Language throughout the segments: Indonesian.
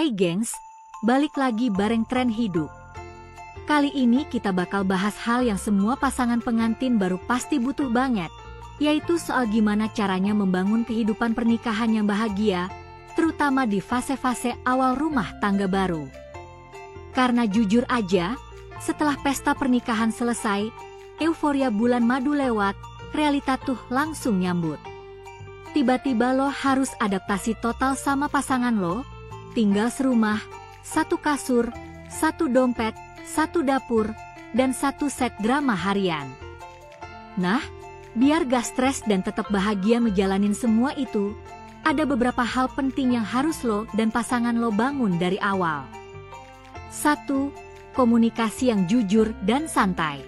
Hai gengs, balik lagi bareng tren hidup. Kali ini kita bakal bahas hal yang semua pasangan pengantin baru pasti butuh banget, yaitu soal gimana caranya membangun kehidupan pernikahan yang bahagia, terutama di fase-fase awal rumah tangga baru. Karena jujur aja, setelah pesta pernikahan selesai, euforia bulan madu lewat, realita tuh langsung nyambut. Tiba-tiba lo harus adaptasi total sama pasangan lo, tinggal serumah, satu kasur, satu dompet, satu dapur, dan satu set drama harian. Nah, biar gak stres dan tetap bahagia ngejalanin semua itu, ada beberapa hal penting yang harus lo dan pasangan lo bangun dari awal. 1. Komunikasi yang jujur dan santai.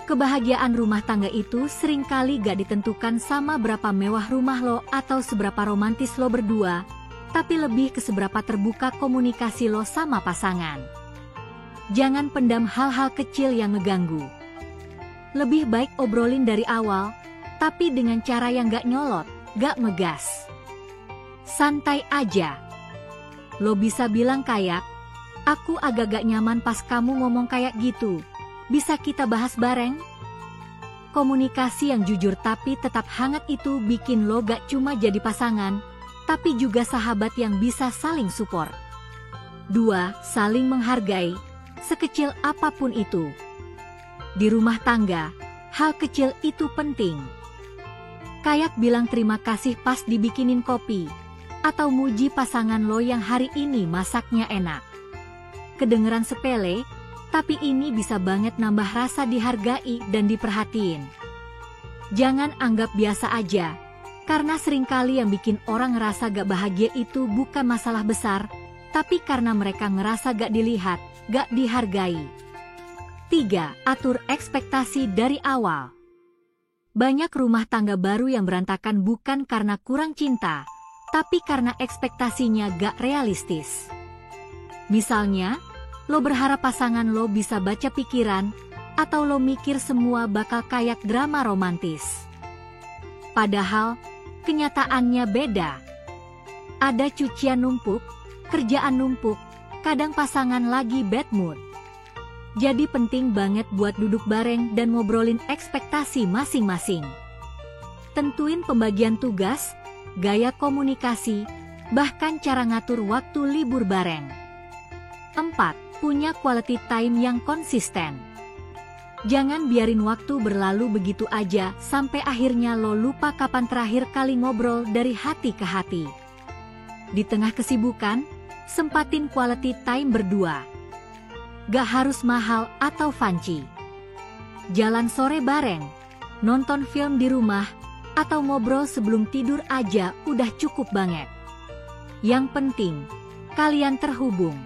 Kebahagiaan rumah tangga itu seringkali gak ditentukan sama berapa mewah rumah lo atau seberapa romantis lo berdua, tapi lebih ke seberapa terbuka komunikasi lo sama pasangan. Jangan pendam hal-hal kecil yang ngeganggu. Lebih baik obrolin dari awal, tapi dengan cara yang gak nyolot, gak ngegas. Santai aja. Lo bisa bilang kayak, aku agak gak nyaman pas kamu ngomong kayak gitu. Bisa kita bahas bareng? Komunikasi yang jujur tapi tetap hangat itu bikin lo gak cuma jadi pasangan, tapi juga sahabat yang bisa saling support. 2. Saling menghargai, sekecil apapun itu. Di rumah tangga, hal kecil itu penting. Kayak bilang terima kasih pas dibikinin kopi, atau muji pasangan lo yang hari ini masaknya enak. Kedengeran sepele, tapi ini bisa banget nambah rasa dihargai dan diperhatiin. Jangan anggap biasa aja, karena seringkali yang bikin orang ngerasa gak bahagia itu bukan masalah besar, tapi karena mereka ngerasa gak dilihat, gak dihargai. 3. Atur ekspektasi dari awal. Banyak rumah tangga baru yang berantakan bukan karena kurang cinta, tapi karena ekspektasinya gak realistis. Misalnya, lo berharap pasangan lo bisa baca pikiran, atau lo mikir semua bakal kayak drama romantis. Padahal, kenyataannya beda. Ada cucian numpuk, kerjaan numpuk, kadang pasangan lagi bad mood. Jadi penting banget buat duduk bareng dan ngobrolin ekspektasi masing-masing. Tentuin pembagian tugas, gaya komunikasi, bahkan cara ngatur waktu libur bareng. 4. Punya quality time yang konsisten. Jangan biarin waktu berlalu begitu aja sampai akhirnya lo lupa kapan terakhir kali ngobrol dari hati ke hati. Di tengah kesibukan, sempatin quality time berdua. Gak harus mahal atau fancy. Jalan sore bareng, nonton film di rumah, atau ngobrol sebelum tidur aja udah cukup banget. Yang penting, kalian terhubung.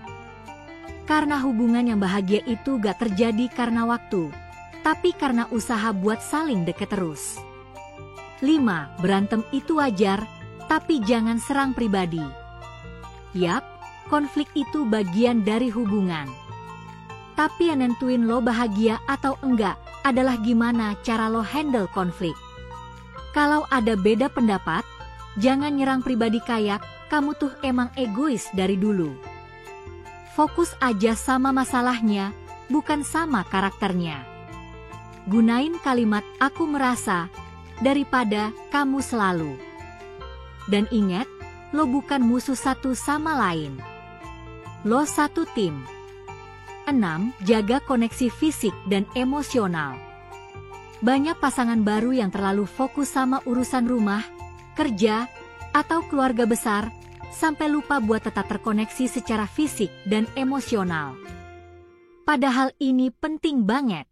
Karena hubungan yang bahagia itu gak terjadi karena waktu, tapi karena usaha buat saling deket terus. 5. Berantem itu wajar, tapi jangan serang pribadi. Yap, konflik itu bagian dari hubungan. Tapi yang nentuin lo bahagia atau enggak adalah gimana cara lo handle konflik. Kalau ada beda pendapat, jangan nyerang pribadi kayak, kamu tuh emang egois dari dulu. Fokus aja sama masalahnya, bukan sama karakternya. Gunain kalimat aku merasa, daripada kamu selalu. Dan ingat, lo bukan musuh satu sama lain. Lo satu tim. 6. Jaga koneksi fisik dan emosional. Banyak pasangan baru yang terlalu fokus sama urusan rumah, kerja, atau keluarga besar, sampai lupa buat tetap terkoneksi secara fisik dan emosional. Padahal ini penting banget.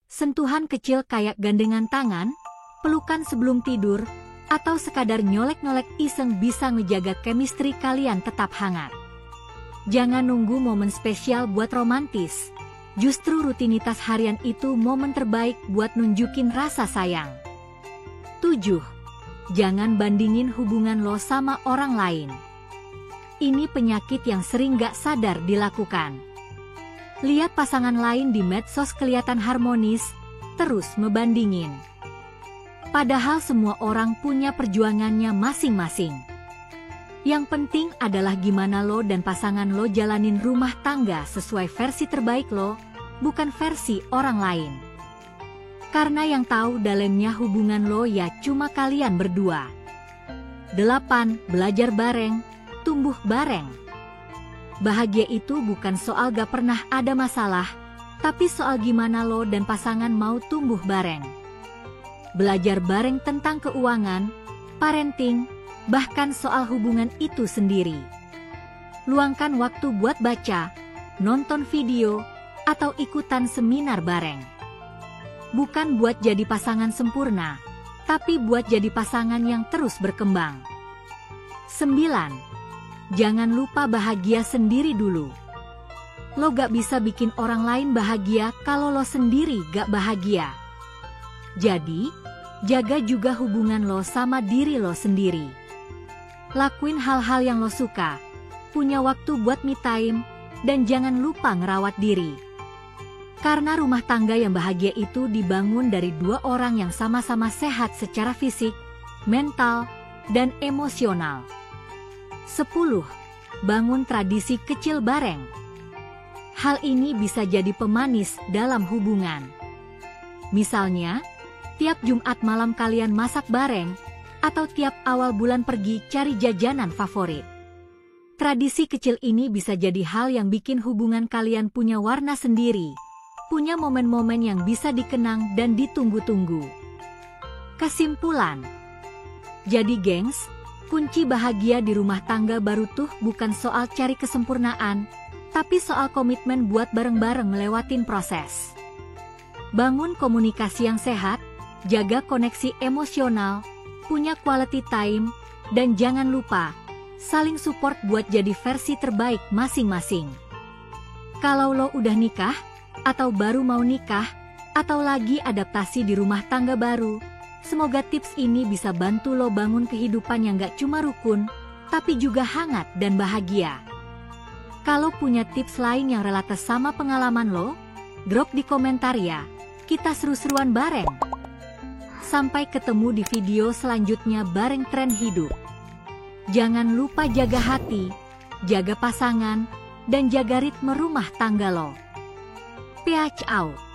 Sentuhan kecil kayak gandengan tangan, pelukan sebelum tidur, atau sekadar nyolek-nyolek iseng bisa ngejaga chemistry kalian tetap hangat. Jangan nunggu momen spesial buat romantis. Justru rutinitas harian itu momen terbaik buat nunjukin rasa sayang. 7. Jangan bandingin hubungan lo sama orang lain. Ini penyakit yang sering gak sadar dilakukan. Lihat pasangan lain di medsos kelihatan harmonis, terus ngebandingin. Padahal semua orang punya perjuangannya masing-masing. Yang penting adalah gimana lo dan pasangan lo jalanin rumah tangga sesuai versi terbaik lo, bukan versi orang lain. Karena yang tahu dalamnya hubungan lo ya cuma kalian berdua. 8. Belajar bareng, tumbuh bareng. Bahagia itu bukan soal gak pernah ada masalah, tapi soal gimana lo dan pasangan mau tumbuh bareng. Belajar bareng tentang keuangan, parenting, bahkan soal hubungan itu sendiri. Luangkan waktu buat baca, nonton video, atau ikutan seminar bareng. Bukan buat jadi pasangan sempurna, tapi buat jadi pasangan yang terus berkembang. 9. Jangan lupa bahagia sendiri dulu. Lo gak bisa bikin orang lain bahagia kalau lo sendiri gak bahagia. Jadi, jaga juga hubungan lo sama diri lo sendiri. Lakuin hal-hal yang lo suka, punya waktu buat me time, dan jangan lupa ngerawat diri. Karena rumah tangga yang bahagia itu dibangun dari dua orang yang sama-sama sehat secara fisik, mental, dan emosional. 10. Bangun tradisi kecil bareng. Hal ini bisa jadi pemanis dalam hubungan. Misalnya, tiap Jumat malam kalian masak bareng, atau tiap awal bulan pergi cari jajanan favorit. Tradisi kecil ini bisa jadi hal yang bikin hubungan kalian punya warna sendiri, punya momen-momen yang bisa dikenang dan ditunggu-tunggu. Kesimpulan, jadi gengs, kunci bahagia di rumah tangga baru tuh bukan soal cari kesempurnaan, tapi soal komitmen buat bareng-bareng ngelewatin proses. Bangun komunikasi yang sehat, jaga koneksi emosional, punya quality time, dan jangan lupa, saling support buat jadi versi terbaik masing-masing. Kalau lo udah nikah, atau baru mau nikah, atau lagi adaptasi di rumah tangga baru, semoga tips ini bisa bantu lo bangun kehidupan yang gak cuma rukun, tapi juga hangat dan bahagia. Kalau punya tips lain yang relate sama pengalaman lo, drop di komentar ya, kita seru-seruan bareng. Sampai ketemu di video selanjutnya bareng Tren Hidup. Jangan lupa jaga hati, jaga pasangan, dan jaga ritme rumah tangga lo. Peace out.